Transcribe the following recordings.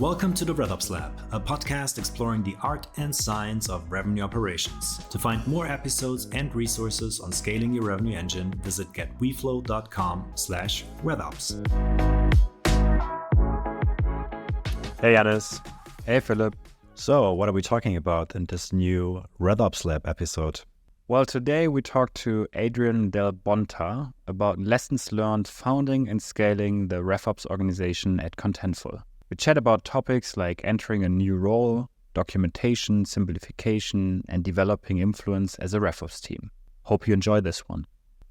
Welcome to the RevOps Lab, a podcast exploring the art and science of revenue operations. To find more episodes and resources on scaling your revenue engine, visit getweflow.com/RevOps. Hey, Yanis. Hey, Philip. So, what are we talking about in this new RevOps Lab episode? Well, today we talked to Adrien Del Bonta about lessons learned founding and scaling the RevOps organization at Contentful. We chat about topics like entering a new role, documentation, simplification, and developing influence as a RevOps team. Hope you enjoy this one.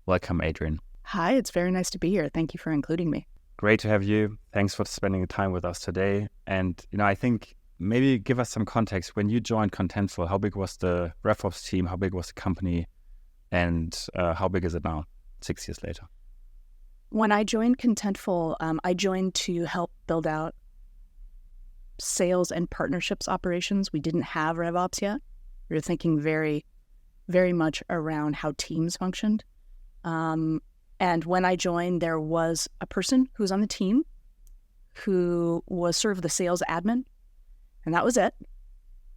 Welcome, Adrien. Hi, it's very nice to be here. Thank you for including me. Great to have you. Thanks for spending time with us today. And, I think maybe give us some context. When you joined Contentful, how big was the RevOps team? How big was the company? And how big is it now, 6 years later? When I joined Contentful, I joined to help build out sales and partnerships operations. We didn't have RevOps yet. We were thinking very, very much around how teams functioned. And when I joined, there was a person who was on the team who was sort of the sales admin, and that was it.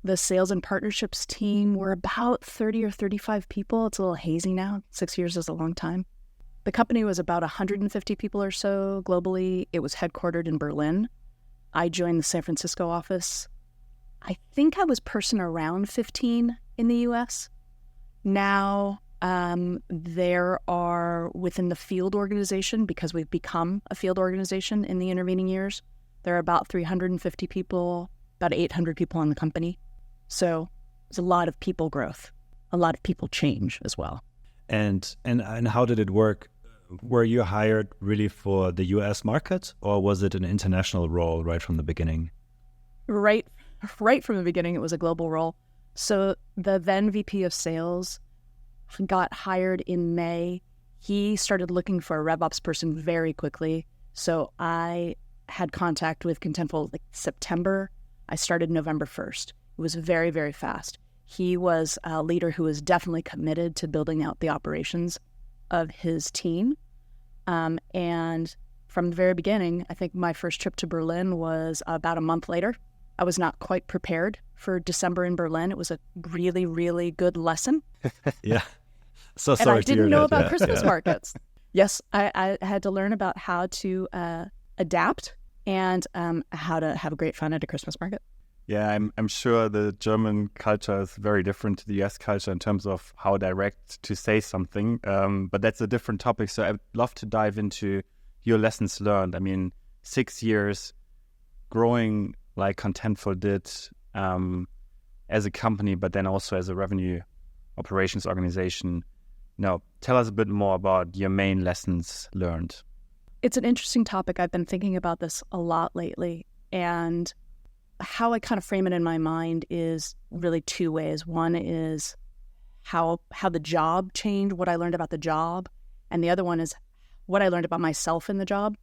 The sales and partnerships team were about 30 or 35 people. It's a little hazy now. 6 years is a long time. The company was about 150 people or so globally. It was headquartered in Berlin. I joined the San Francisco office. I think I was person around 15 in the US. Now there are, within the field organization, because we've become a field organization in the intervening years, there are about 350 people, about 800 people in the company. So there's a lot of people growth, a lot of people change as well. And how did it work? Were you hired really for the US market, or was it an international role right from the beginning? Right from the beginning, it was a global role. So the then VP of sales got hired in May. He started looking for a RevOps person very quickly. So I had contact with Contentful like September. I started November 1st. It was very, very fast. He was a leader who was definitely committed to building out the operations of his team. And from the very beginning, I think my first trip to Berlin was about a month later. I was not quite prepared for December in Berlin. It was a really, really good lesson. Yeah. So and sorry I to hear didn't know that. about Christmas markets. Yes, I had to learn about how to adapt and how to have great fun at a Christmas market. Yeah, I'm sure the German culture is very different to the US culture in terms of how direct to say something. But that's a different topic. So I'd love to dive into your lessons learned. 6 years growing like Contentful did as a company, but then also as a revenue operations organization. Now, tell us a bit more about your main lessons learned. It's an interesting topic. I've been thinking about this a lot lately. And how I kind of frame it in my mind is really two ways. One is how the job changed, what I learned about the job. And the other one is what I learned about myself in the job.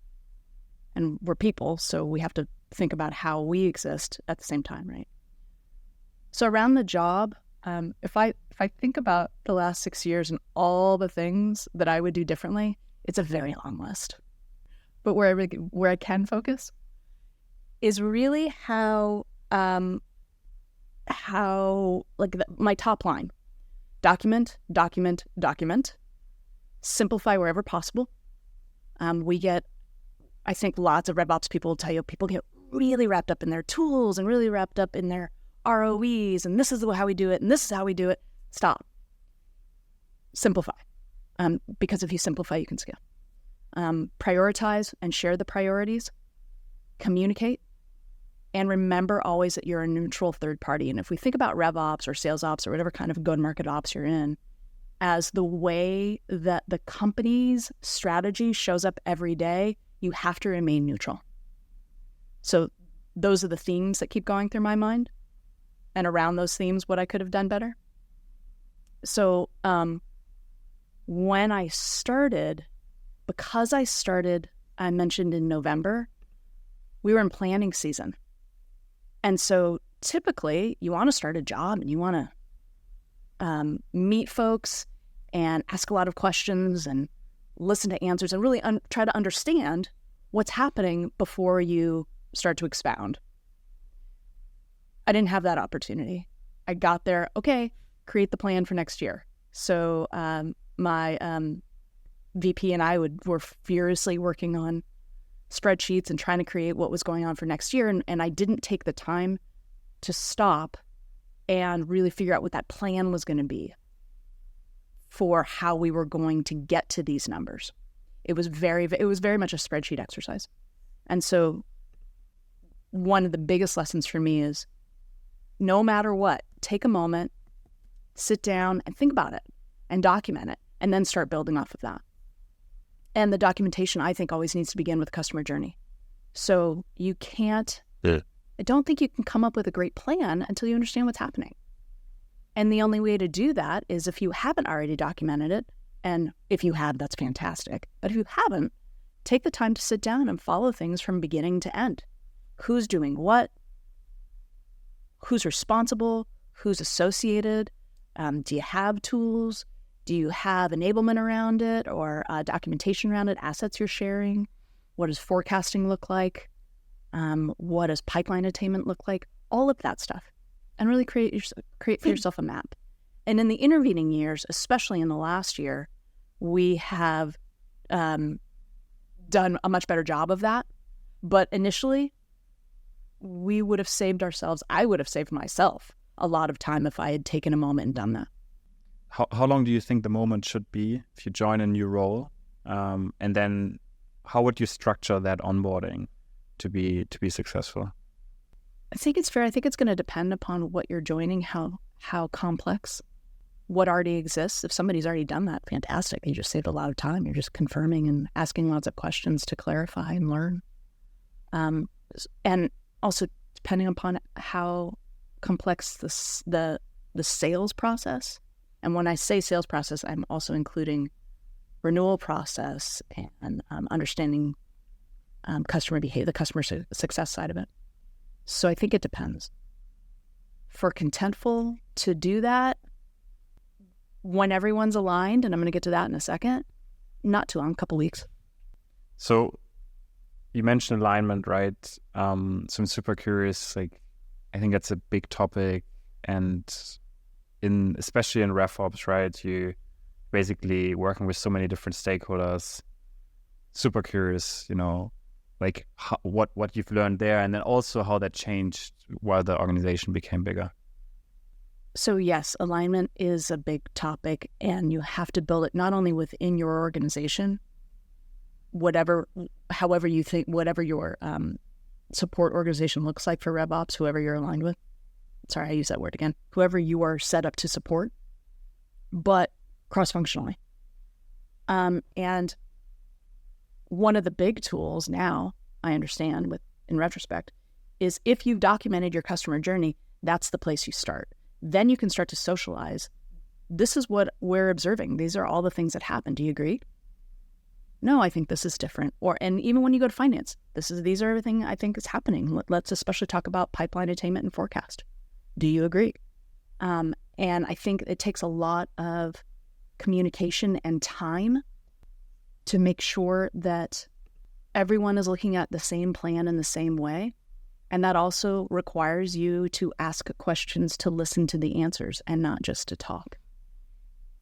And we're people, so we have to think about how we exist at the same time, right? So around the job, if I think about the last 6 years and all the things that I would do differently, it's a very long list. But where I can focus is really how my top line, document, simplify wherever possible. We get, I think lots of RevOps people will tell you, people get really wrapped up in their tools and really wrapped up in their ROEs, and this is how we do it, and this is how we do it. Stop. Simplify. Because if you simplify, you can scale. Prioritize and share the priorities. Communicate. And remember always that you're a neutral third party. And if we think about RevOps or sales ops or whatever kind of go-to-market ops you're in, as the way that the company's strategy shows up every day, you have to remain neutral. So those are the themes that keep going through my mind. And around those themes, what I could have done better. So when I started, I mentioned in November, we were in planning season. And so typically you want to start a job and you want to meet folks and ask a lot of questions and listen to answers and really try to understand what's happening before you start to expound. I didn't have that opportunity. I got there, okay, create the plan for next year. So my VP and I were furiously working on spreadsheets and trying to create what was going on for next year. And I didn't take the time to stop and really figure out what that plan was going to be for how we were going to get to these numbers. It was very much a spreadsheet exercise. And so one of the biggest lessons for me is no matter what, take a moment, sit down and think about it and document it, and then start building off of that. And the documentation, I think, always needs to begin with customer journey. So you can't, I don't think you can come up with a great plan until you understand what's happening. And the only way to do that is if you haven't already documented it. And if you have, that's fantastic. But if you haven't, take the time to sit down and follow things from beginning to end. Who's doing what? Who's responsible? Who's associated? Do you have tools? Do you have enablement around it or documentation around it, assets you're sharing? What does forecasting look like? What does pipeline attainment look like? All of that stuff. And really create for yourself a map. And in the intervening years, especially in the last year, we have done a much better job of that. But initially, I would have saved myself a lot of time if I had taken a moment and done that. How long do you think the moment should be if you join a new role? And then how would you structure that onboarding to be successful? I think it's fair. I think it's going to depend upon what you're joining, how complex, what already exists. If somebody's already done that, fantastic. You just saved a lot of time. You're just confirming and asking lots of questions to clarify and learn. And also depending upon how complex the sales process. And when I say sales process, I'm also including renewal process and understanding customer behavior, the customer success side of it. So I think it depends. For Contentful to do that, when everyone's aligned, and I'm going to get to that in a second, not too long, a couple weeks. So you mentioned alignment, right? So I'm super curious, I think that's a big topic, and especially in RevOps, right? You basically working with so many different stakeholders. Super curious, what you've learned there, and then also how that changed while the organization became bigger. So yes, alignment is a big topic, and you have to build it not only within your organization, however you think, whatever your support organization looks like for RevOps, whoever you're aligned with. Sorry, I use that word again. Whoever you are set up to support, but cross-functionally. And one of the big tools now, I understand in retrospect, is if you've documented your customer journey, that's the place you start. Then you can start to socialize. This is what we're observing. These are all the things that happen. Do you agree? No, I think this is different. And even when you go to finance, these are everything I think is happening. Let's especially talk about pipeline attainment and forecast. Do you agree? And I think it takes a lot of communication and time to make sure that everyone is looking at the same plan in the same way. And that also requires you to ask questions, to listen to the answers, and not just to talk.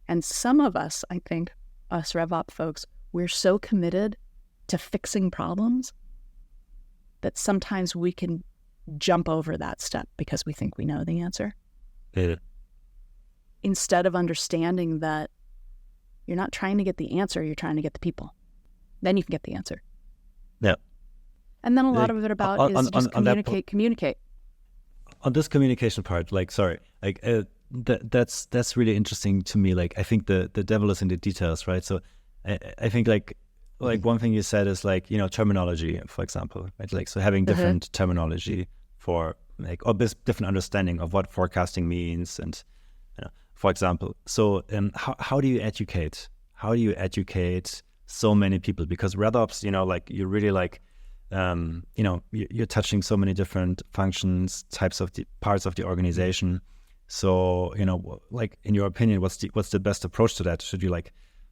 And some of us, I think, us RevOps folks, we're so committed to fixing problems that sometimes we can jump over that step because we think we know the answer. Yeah. Instead of understanding that you're not trying to get the answer, you're trying to get the people. Then you can get the answer. Yeah. And then a lot of it about is just communicate. On this communication part, that's really interesting to me. I think the devil is in the details, right? So I think one thing you said is terminology, for example, right? So having different terminology for or this different understanding of what forecasting means, and for example. So how do you educate? How do you educate so many people? Because RevOps, you really you're touching so many different functions, types of the parts of the organization. So, in your opinion, what's the best approach to that? Should you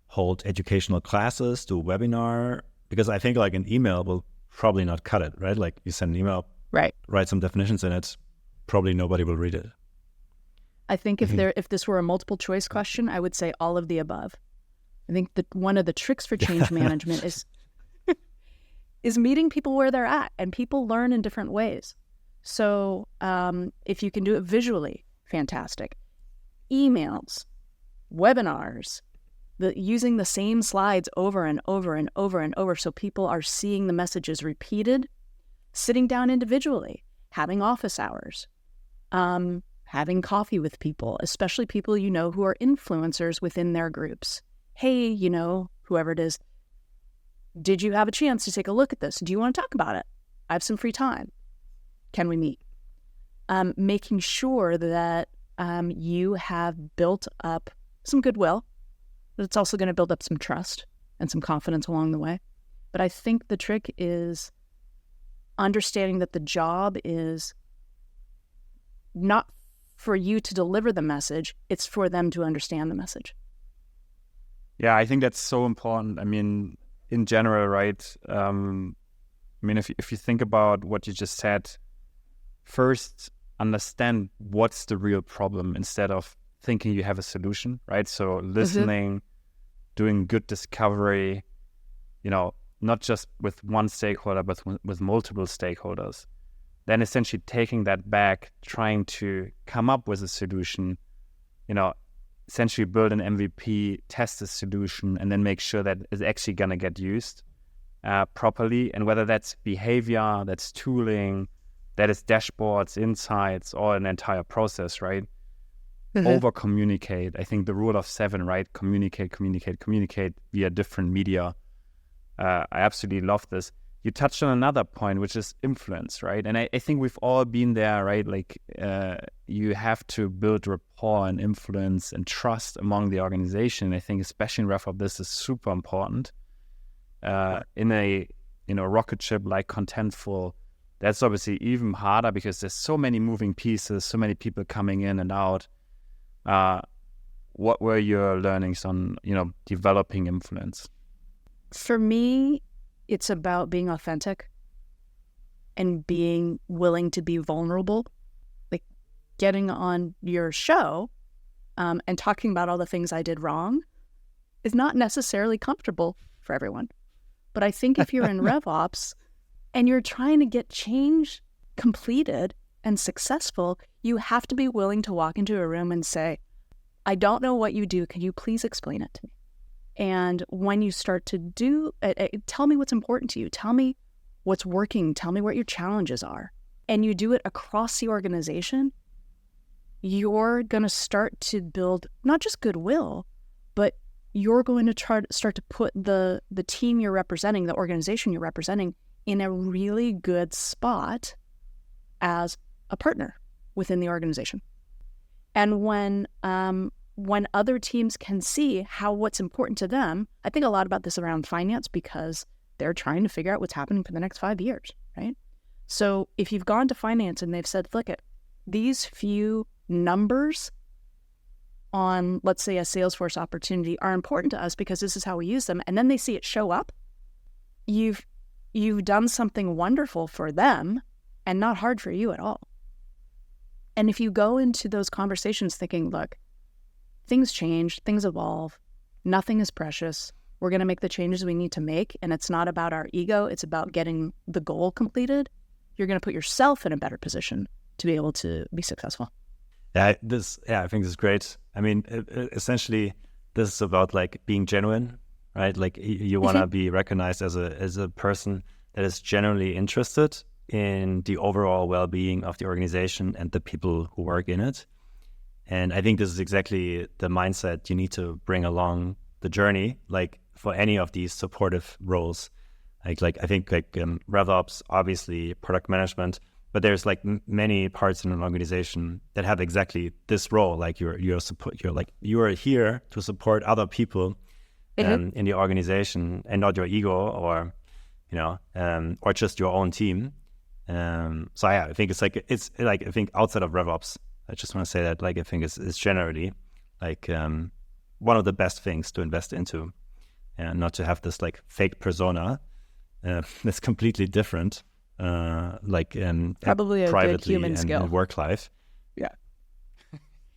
hold educational classes, do a webinar? Because I think an email will probably not cut it, right? You send an email, right? Write some definitions in it, probably nobody will read it. I think if this were a multiple choice question, I would say all of the above. I think that one of the tricks for change management is meeting people where they're at, and people learn in different ways. So if you can do it visually, fantastic. Emails, webinars, using the same slides over and over and over and over so people are seeing the messages repeated, sitting down individually, having office hours, having coffee with people, especially people you know who are influencers within their groups. Hey, you know, whoever it is, did you have a chance to take a look at this? Do you want to talk about it? I have some free time. Can we meet? Making sure that you have built up some goodwill, but it's also going to build up some trust and some confidence along the way. But I think the trick is understanding that the job is not for you to deliver the message, it's for them to understand the message. Yeah, I think that's so important. I mean, in general, right? I mean, if you think about what you just said, first understand what's the real problem instead of thinking you have a solution, right? So listening, doing good discovery, you know, not just with one stakeholder, but with multiple stakeholders. Then essentially taking that back, trying to come up with a solution, you know, essentially build an MVP, test a solution, and then make sure that it's actually going to get used properly. And whether that's behavior, that's tooling, that is dashboards, insights, or an entire process, right? Over communicate. I think the rule of 7, right? Communicate via different media. I absolutely love this. You touched on another point, which is influence, right? And I think we've all been there, right? Like you have to build rapport and influence and trust among the organization. I think especially in RevOps, this is super important. In a rocket ship like Contentful, that's obviously even harder because there's so many moving pieces, so many people coming in and out. What were your learnings on, developing influence? For me, it's about being authentic and being willing to be vulnerable. Like getting on your show and talking about all the things I did wrong is not necessarily comfortable for everyone. But I think if you're in RevOps and you're trying to get change completed and successful, you have to be willing to walk into a room and say, I don't know what you do. Can you please explain it to me? And when you start to do, tell me what's important to you. Tell me what's working. Tell me what your challenges are. And you do it across the organization, you're going to start to build not just goodwill, but you're going to start to put the team you're representing, the organization you're representing, in a really good spot as a partner within the organization. And when other teams can see what's important to them, I think a lot about this around finance because they're trying to figure out what's happening for the next 5 years, right? So if you've gone to finance and they've said, look, these few numbers on, let's say, a Salesforce opportunity are important to us because this is how we use them, and then they see it show up, you've done something wonderful for them and not hard for you at all. And if you go into those conversations thinking, look, things change, things evolve, nothing is precious, we're going to make the changes we need to make, and it's not about our ego, it's about getting the goal completed, you're going to put yourself in a better position to be able to be successful. I think this is great. I mean, essentially, this is about like being genuine, right? Like you want to be recognized as a person that is genuinely interested in the overall well-being of the organization and the people who work in it. And I think this is exactly the mindset you need to bring along the journey, like for any of these supportive roles. Like I think RevOps, obviously product management, but there's like many parts in an organization that have exactly this role. Like you are here to support other people in the organization and not your ego or just your own team. So yeah, I think I think outside of RevOps, I just want to say that I think it's generally one of the best things to invest into, and not to have this fake persona that's completely different probably a good human skill. And work life. Yeah.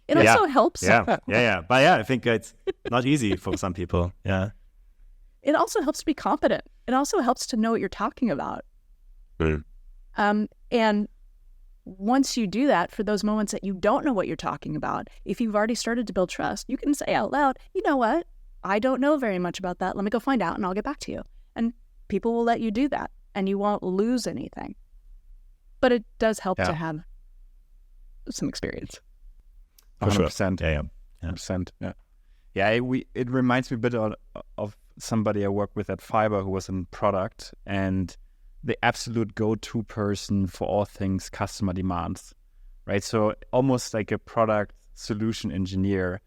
It also helps. Yeah. But I think it's not easy for some people. Yeah. It also helps to be competent. It also helps to know what you're talking about. And once you do that, for those moments that you don't know what you're talking about, if you've already started to build trust, you can say out loud, you know what? I don't know very much about that. Let me go find out and I'll get back to you. And people will let you do that and you won't lose anything. But it does help to have some experience. 100%. Sure. Yeah. 100%. Yeah. It reminds me a bit of somebody I worked with at Fiverr who was in product and the absolute go-to person for all things customer demands, right? So almost like a product solution engineer.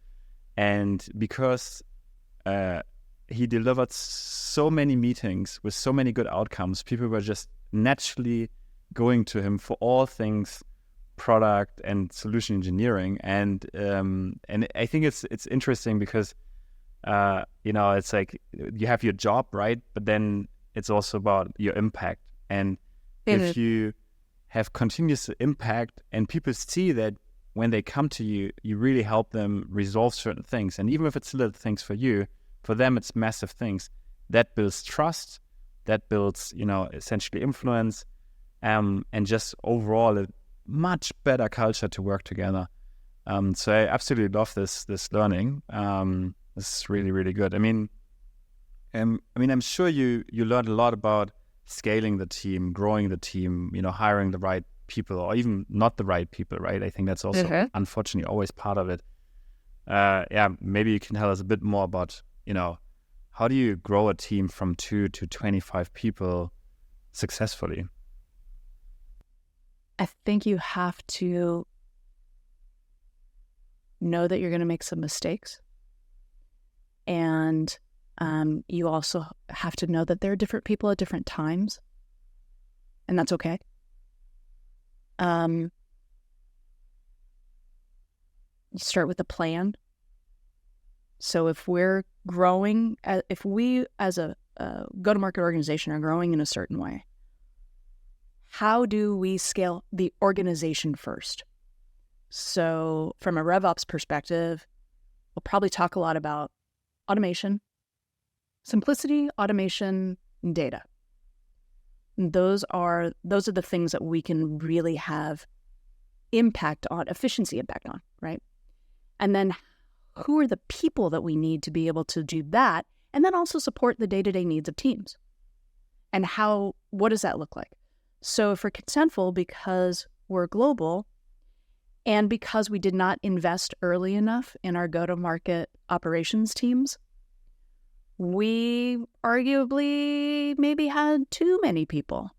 And because he delivered so many meetings with so many good outcomes, people were just naturally going to him for all things product and solution engineering. And I think it's interesting because it's like you have your job, right? But then it's also about your impact. And if you have continuous impact and people see that when they come to you, you really help them resolve certain things. And even if it's little things for you, for them, it's massive things. That builds trust, that builds, essentially influence, and just overall a much better culture to work together. So I absolutely love this learning. This is really, really good. I'm sure you learned a lot about scaling the team, growing the team, hiring the right people or even not the right people, right? I think that's also unfortunately always part of it. Maybe you can tell us a bit more about, how do you grow a team from 2 to 25 people successfully? I think you have to know that you're going to make some mistakes. And you also have to know that there are different people at different times. And that's okay. You start with a plan. So if we're growing, if we as a go-to-market organization are growing in a certain way, how do we scale the organization first? So from a RevOps perspective, we'll probably talk a lot about automation, simplicity, automation, and data. And those are the things that we can really have efficiency impact on, right? And then who are the people that we need to be able to do that, and then also support the day-to-day needs of teams? And what does that look like? So for Contentful, because we're global, and because we did not invest early enough in our go-to-market operations teams, we arguably maybe had too many people.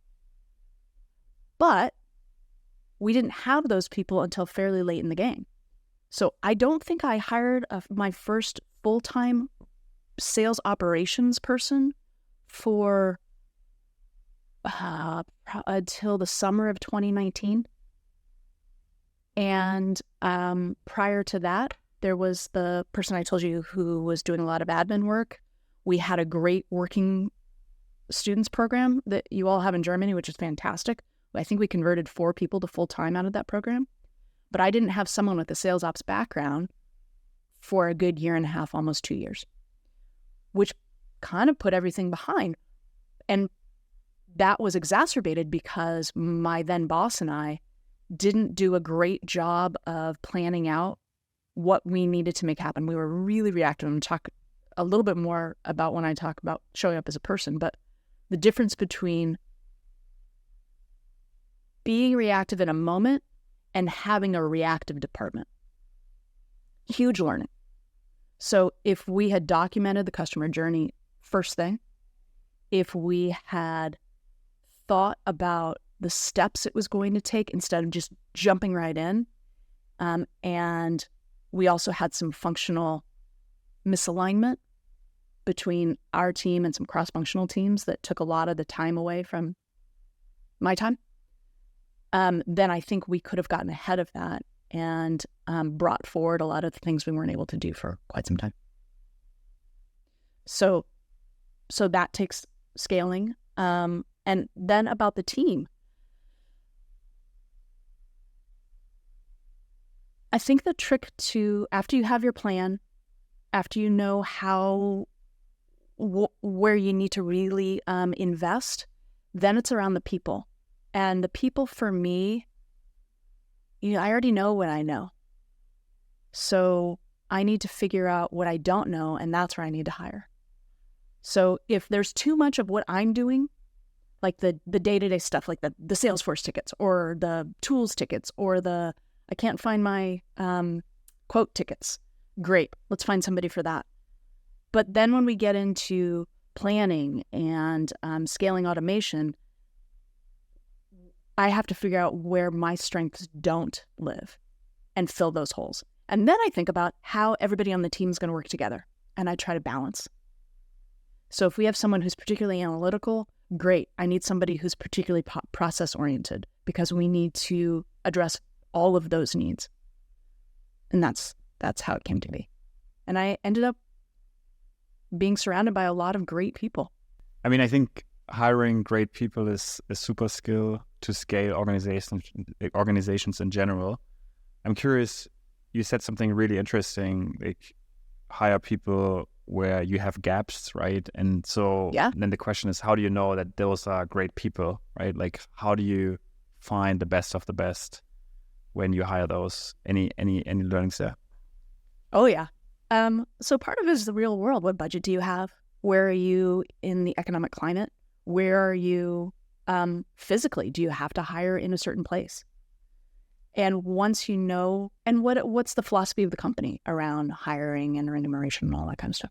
But we didn't have those people until fairly late in the game. So I don't think I hired my first full-time sales operations person for until the summer of 2019. And prior to that, there was the person I told you who was doing a lot of admin work. We had a great working students program that you all have in Germany, which is fantastic. I think we converted 4 people to full-time out of that program. But I didn't have someone with a sales ops background for a good 1.5 years, almost 2 years, which kind of put everything behind. And that was exacerbated because my then boss and I didn't do a great job of planning out what we needed to make happen. We were really reactive. I'm going to talk a little bit more about when I talk about showing up as a person, but the difference between being reactive in a moment and having a reactive department. Huge learning. So if we had documented the customer journey first thing, if we had thought about the steps it was going to take instead of just jumping right in, and we also had some functional misalignment between our team and some cross-functional teams that took a lot of the time away from my time, then I think we could have gotten ahead of that and brought forward a lot of the things we weren't able to do for quite some time. So that takes scaling. And then about the team. I think the trick after you have your plan, after you know where you need to really invest, then it's around the people. And the people for me, I already know what I know. So I need to figure out what I don't know, and that's where I need to hire. So if there's too much of what I'm doing, like the day-to-day stuff, like the Salesforce tickets or the tools tickets or I can't find my quote tickets. Great, let's find somebody for that. But then when we get into planning and scaling automation, I have to figure out where my strengths don't live and fill those holes. And then I think about how everybody on the team is going to work together, and I try to balance. So if we have someone who's particularly analytical, great. I need somebody who's particularly process-oriented because we need to address all of those needs. And that's how it came to be. And I ended up being surrounded by a lot of great people. I mean, I think hiring great people is a super skill to scale organizations in general. I'm curious, you said something really interesting, like hire people where you have gaps, right? And so then the question is, how do you know that those are great people, right? Like, how do you find the best of the best when you hire those? Any learnings there? Oh, yeah. So part of it is the real world. What budget do you have? Where are you in the economic climate? Where are you physically? Do you have to hire in a certain place? And once you know, and what's the philosophy of the company around hiring and remuneration and all that kind of stuff.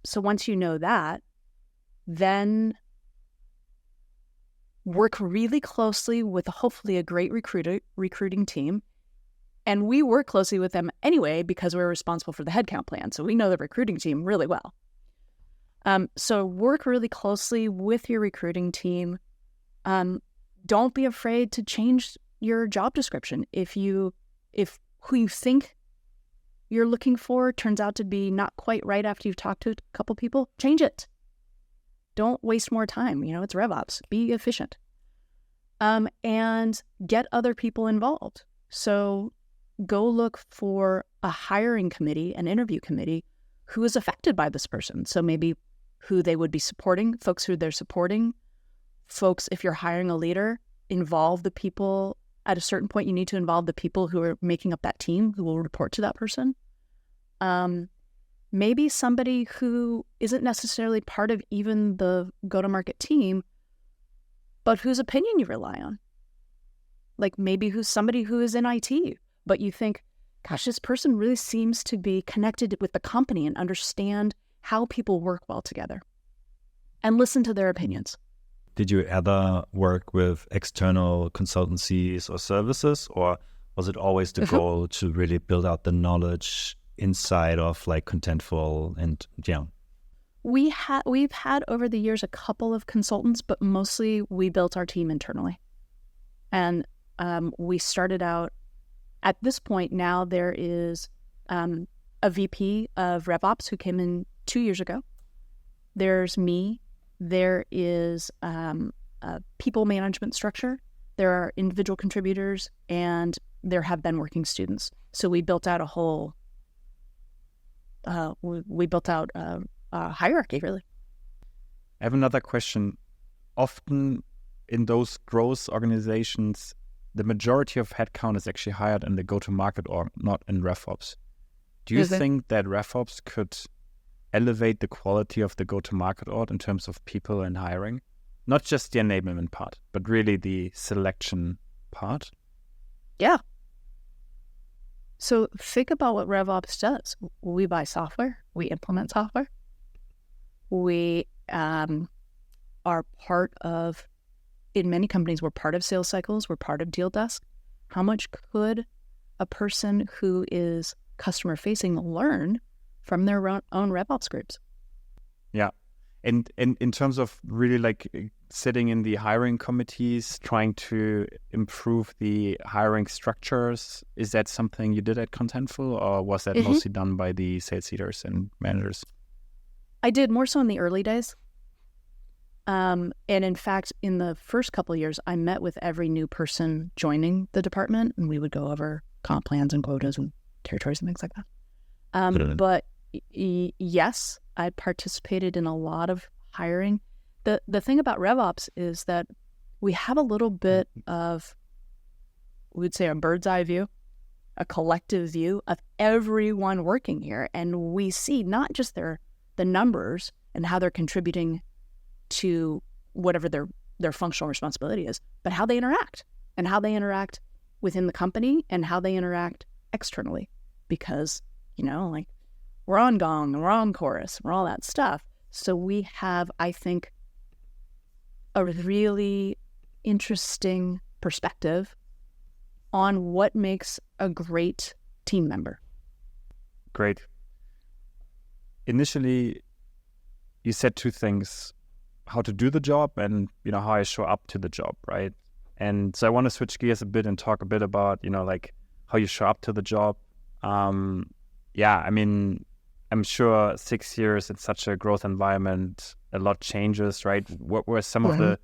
So once you know that, then work really closely with hopefully a great recruiting team. And we work closely with them anyway because we're responsible for the headcount plan. So we know the recruiting team really well. So work really closely with your recruiting team. Don't be afraid to change your job description. If who you think you're looking for turns out to be not quite right after you've talked to a couple people, change it. Don't waste more time. It's RevOps. Be efficient. And get other people involved. So go look for a hiring committee, an interview committee, who is affected by this person. So maybe who they would be supporting, folks who they're supporting, folks, if you're hiring a leader, involve the people. At a certain point, you need to involve the people who are making up that team, who will report to that person. Maybe somebody who isn't necessarily part of even the go-to-market team, but whose opinion you rely on. Like maybe who's somebody who is in IT, but you think, gosh, this person really seems to be connected with the company and understand how people work well together. And listen to their opinions. Did you ever work with external consultancies or services, or was it always the goal to really build out the knowledge inside of like Contentful and We've had over the years a couple of consultants, but mostly we built our team internally. And we started out, at this point now there is a VP of RevOps who came in 2 years ago. There's me. There is a people management structure. There are individual contributors, and there have been working students. So we built out a whole, a hierarchy, really. I have another question. Often in those growth organizations, the majority of headcount is actually hired in the go-to-market org, not in RevOps. Do you think that RevOps could elevate the quality of the go-to-market org in terms of people and hiring? Not just the enablement part, but really the selection part? Yeah. So think about what RevOps does. We buy software. We implement software. We are part of, in many companies, we're part of sales cycles. We're part of deal desk. How much could a person who is customer-facing learn from their own RevOps groups? Yeah. And in terms of really like sitting in the hiring committees, trying to improve the hiring structures, is that something you did at Contentful, or was that mostly done by the sales leaders and managers? I did more so in the early days. And in fact, in the first couple of years, I met with every new person joining the department, and we would go over comp plans and quotas and territories and things like that. But yes, I participated in a lot of hiring. The thing about RevOps is that we have a little bit of, we would say, a bird's eye view, a collective view of everyone working here. And we see not just the numbers and how they're contributing to whatever their functional responsibility is, but how they interact and how they interact within the company and how they interact externally. Because, like, we're on Gong, we're on Chorus, we're all that stuff. So we have, I think, a really interesting perspective on what makes a great team member. Great. Initially, you said two things: how to do the job and, how I show up to the job, right? And so I want to switch gears a bit and talk a bit about, like how you show up to the job. I'm sure 6 years in such a growth environment, a lot changes, right? What were some of the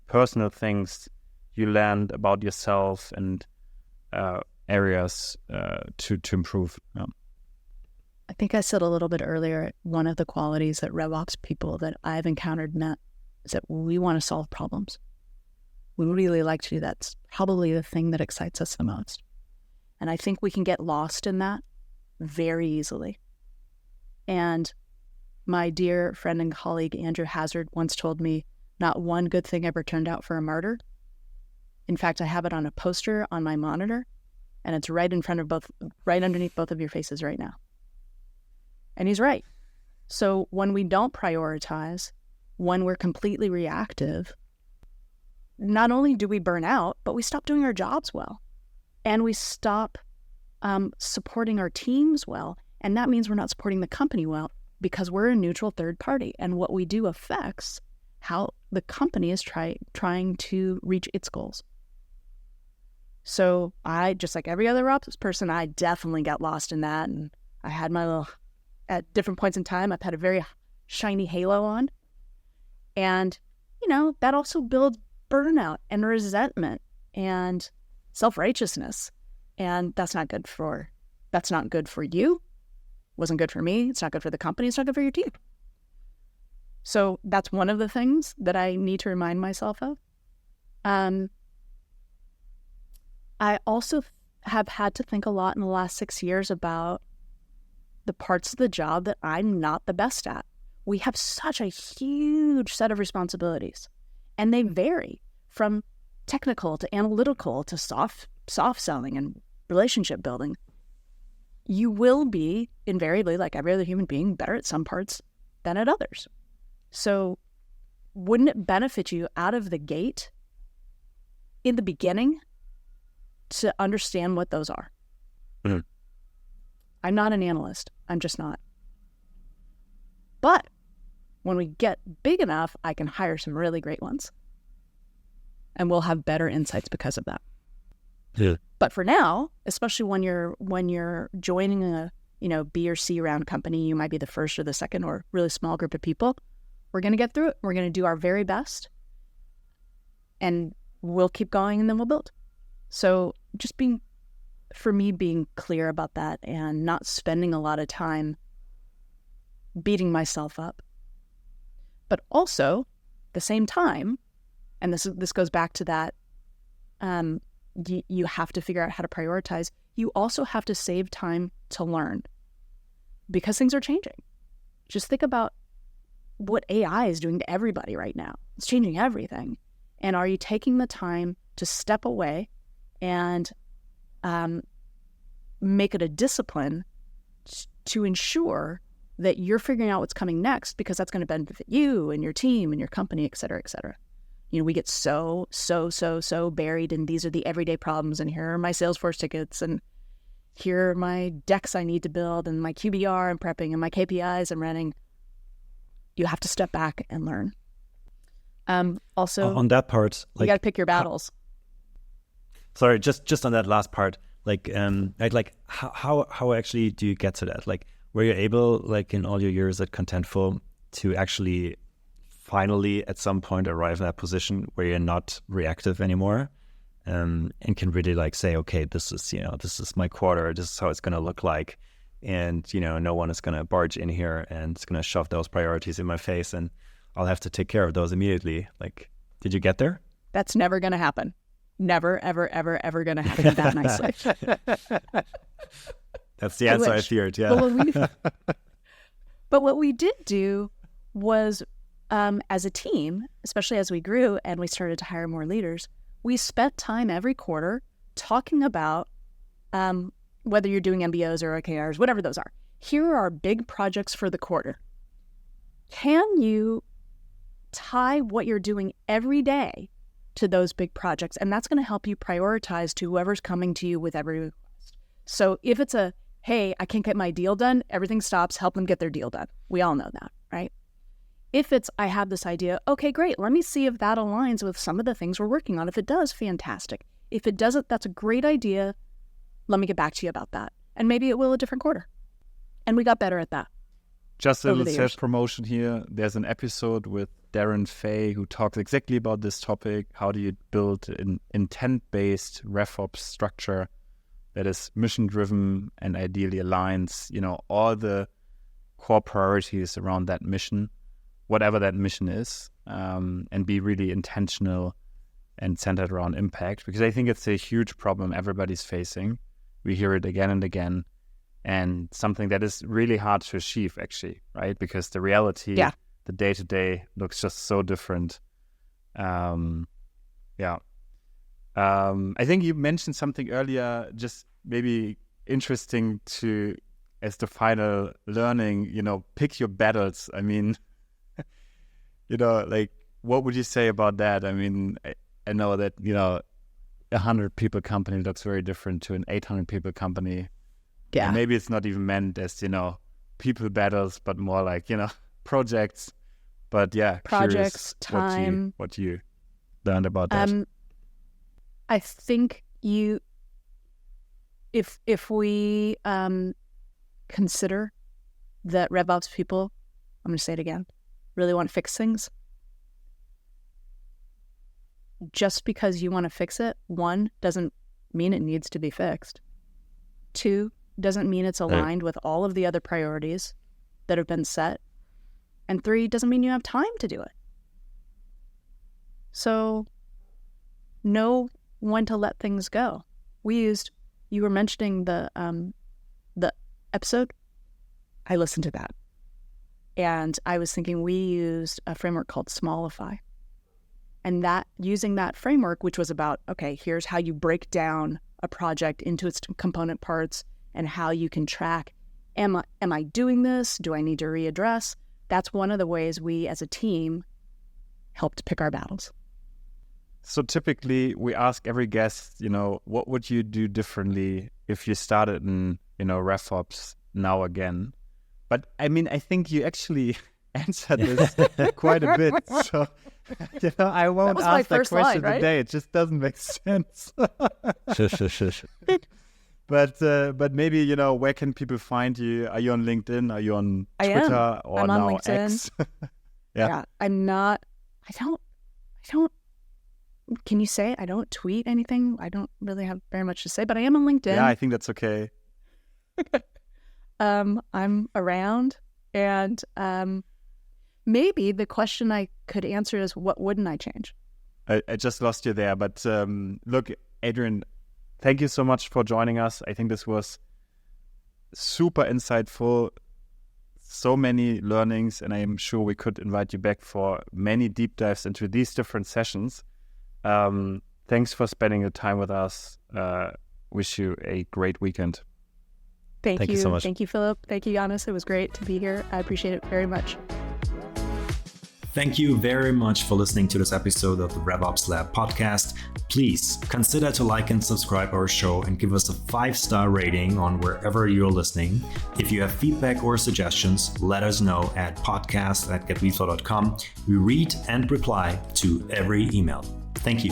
personal things you learned about yourself and areas to improve? Yeah. I think I said a little bit earlier, one of the qualities that RevOps people that I've encountered is that we want to solve problems. We really like to do that. It's probably the thing that excites us the most. And I think we can get lost in that very easily. And my dear friend and colleague, Andrew Hazard, once told me, not one good thing ever turned out for a martyr. In fact, I have it on a poster on my monitor, and it's right underneath both of your faces right now. And he's right. So when we don't prioritize, when we're completely reactive, not only do we burn out, but we stop doing our jobs well. And we stop supporting our teams well. And that means we're not supporting the company well because we're a neutral third party. And what we do affects how the company is trying to reach its goals. So I, just like every other ops person, I definitely got lost in that. And I had my little, at different points in time, I've had a very shiny halo on. And, that also builds burnout and resentment and self-righteousness. And that's not good for you. Wasn't good for me. It's not good for the company. It's not good for your team. So that's one of the things that I need to remind myself of. I also have had to think a lot in the last 6 years about the parts of the job that I'm not the best at. We have such a huge set of responsibilities, and they vary from technical to analytical to soft selling and relationship building. You will be invariably, like every other human being, better at some parts than at others. So wouldn't it benefit you out of the gate in the beginning to understand what those are? Mm-hmm. I'm not an analyst. I'm just not. But when we get big enough, I can hire some really great ones. And we'll have better insights because of that. Yeah. But for now, especially when you're joining a B or C round company, you might be the first or the second or really small group of people. We're going to get through it. We're going to do our very best, and we'll keep going, and then we'll build. So just being clear about that and not spending a lot of time beating myself up, but also at the same time, and this goes back to that. You have to figure out how to prioritize. You also have to save time to learn because things are changing. Just think about what AI is doing to everybody right now. It's changing everything. And are you taking the time to step away and make it a discipline to ensure that you're figuring out what's coming next, because that's going to benefit you and your team and your company, et cetera, et cetera. We get so buried in these are the everyday problems, and here are my Salesforce tickets, and here are my decks I need to build, and my QBR I'm prepping, and my KPIs I'm running. You have to step back and learn. Also, on that part, you got to pick your battles. Sorry, just on that last part, how actually do you get to that? Like, were you able, in all your years at Contentful, to actually finally at some point arrive in that position where you're not reactive anymore? and can really like say, okay, this is my quarter, this is how it's going to look like. And, no one is going to barge in here and it's going to shove those priorities in my face and I'll have to take care of those immediately. Like, did you get there? That's never going to happen. Never, ever, ever, ever going to happen that nicely. That's the answer I feared, yeah. But what we did do was, as a team, especially as we grew and we started to hire more leaders, we spent time every quarter talking about whether you're doing MBOs or OKRs, whatever those are. Here are our big projects for the quarter. Can you tie what you're doing every day to those big projects? And that's going to help you prioritize to whoever's coming to you with every request. So if it's hey, I can't get my deal done, everything stops, help them get their deal done. We all know that, right? If it's, I have this idea, okay, great, let me see if that aligns with some of the things we're working on. If it does, fantastic. If it doesn't, that's a great idea. Let me get back to you about that. And maybe it will a different quarter. And we got better at that. Just a little self-promotion here. There's an episode with Darren Fay who talks exactly about this topic. How do you build an intent-based RevOps structure that is mission-driven and ideally aligns, all the core priorities around that mission, whatever that mission is, and be really intentional and centered around impact. Because I think it's a huge problem everybody's facing. We hear it again and again, and something that is really hard to achieve, actually, right? Because the reality, the day-to-day looks just so different. I think you mentioned something earlier, just maybe interesting to, as the final learning, pick your battles. I mean, like, what would you say about that? I mean, I know that, 100 people company looks very different to an 800 people company. Yeah. And maybe it's not even meant as, people battles, but more like, projects. But yeah, projects, time. What you learned about that. I think if we consider that RevOps people, I'm going to say it again, really want to fix things, just because you want to fix it, 1, doesn't mean it needs to be fixed. 2, doesn't mean it's aligned with all of the other priorities that have been set. And 3, doesn't mean you have time to do it. So know when to let things go. You were mentioning the episode. I listened to that. And I was thinking we used a framework called Smallify. And using that framework, which was about, okay, here's how you break down a project into its component parts and how you can track, am I doing this? Do I need to readdress? That's one of the ways we as a team helped pick our battles. So typically we ask every guest, what would you do differently if you started in, RevOps now again? But I mean, I think you actually answered this quite a bit. So, I won't ask that question today. It just doesn't make sense. But maybe, where can people find you? Are you on LinkedIn? Are you on Twitter? Or I'm now on LinkedIn. X? Yeah, I'm not. I don't. Can you say I don't tweet anything? I don't really have very much to say, but I am on LinkedIn. Yeah, I think that's okay. I'm around, and maybe the question I could answer is, what wouldn't I change? I just lost you there, but look, Adrien, thank you so much for joining us. I think this was super insightful, so many learnings, and I'm sure we could invite you back for many deep dives into these different sessions. Thanks for spending your time with us. Wish you a great weekend. Thank you so much. Thank you, Philip. Thank you, Giannis. It was great to be here. I appreciate it very much. Thank you very much for listening to this episode of the RevOps Lab podcast. Please consider to like and subscribe our show and give us a 5-star rating on wherever you're listening. If you have feedback or suggestions, let us know at podcast@getweflow.com. We read and reply to every email. Thank you.